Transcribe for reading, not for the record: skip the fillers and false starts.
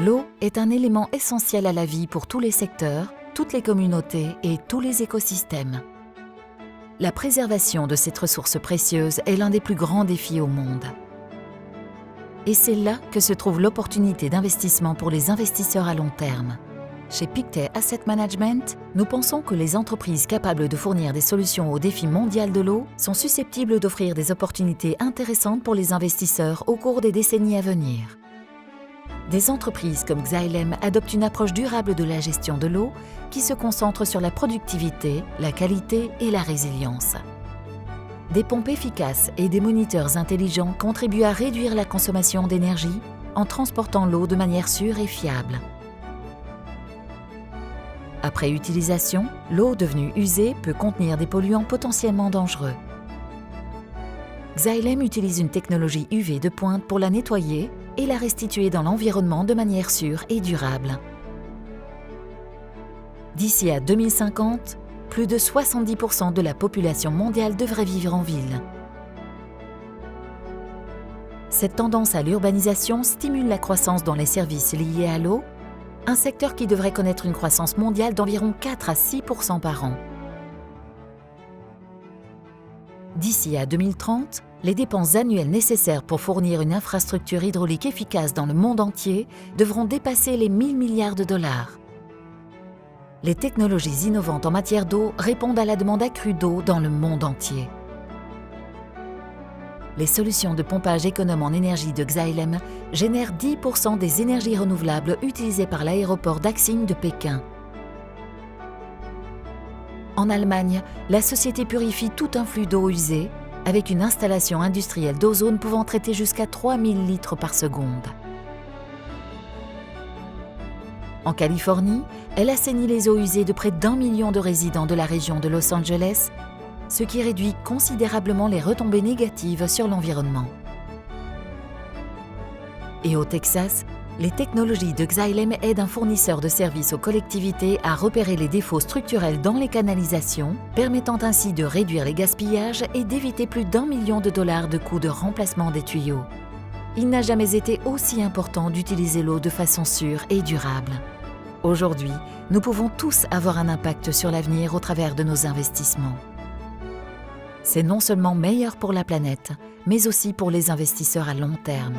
L'eau est un élément essentiel à la vie pour tous les secteurs, toutes les communautés et tous les écosystèmes. La préservation de cette ressource précieuse est l'un des plus grands défis au monde. Et c'est là que se trouve l'opportunité d'investissement pour les investisseurs à long terme. Chez Pictet Asset Management, nous pensons que les entreprises capables de fournir des solutions au défi mondial de l'eau sont susceptibles d'offrir des opportunités intéressantes pour les investisseurs au cours des décennies à venir. Des entreprises comme Xylem adoptent une approche durable de la gestion de l'eau qui se concentre sur la productivité, la qualité et la résilience. Des pompes efficaces et des moniteurs intelligents contribuent à réduire la consommation d'énergie en transportant l'eau de manière sûre et fiable. Après utilisation, l'eau devenue usée peut contenir des polluants potentiellement dangereux. Xylem utilise une technologie UV de pointe pour la nettoyer et la restituer dans l'environnement de manière sûre et durable. D'ici à 2050, plus de 70% de la population mondiale devrait vivre en ville. Cette tendance à l'urbanisation stimule la croissance dans les services liés à l'eau, un secteur qui devrait connaître une croissance mondiale d'environ 4 à 6% par an. D'ici à 2030, les dépenses annuelles nécessaires pour fournir une infrastructure hydraulique efficace dans le monde entier devront dépasser les 1 000 milliards de dollars. Les technologies innovantes en matière d'eau répondent à la demande accrue d'eau dans le monde entier. Les solutions de pompage économe en énergie de Xylem génèrent 10% des énergies renouvelables utilisées par l'aéroport Daxing de Pékin. En Allemagne, la société purifie tout un flux d'eau usée avec une installation industrielle d'ozone pouvant traiter jusqu'à 3000 litres par seconde. En Californie, elle assainit les eaux usées de près d'1 million de résidents de la région de Los Angeles, ce qui réduit considérablement les retombées négatives sur l'environnement. Et au Texas, les technologies de Xylem aident un fournisseur de services aux collectivités à repérer les défauts structurels dans les canalisations, permettant ainsi de réduire les gaspillages et d'éviter plus d'1 million de dollars de coûts de remplacement des tuyaux. Il n'a jamais été aussi important d'utiliser l'eau de façon sûre et durable. Aujourd'hui, nous pouvons tous avoir un impact sur l'avenir au travers de nos investissements. C'est non seulement meilleur pour la planète, mais aussi pour les investisseurs à long terme.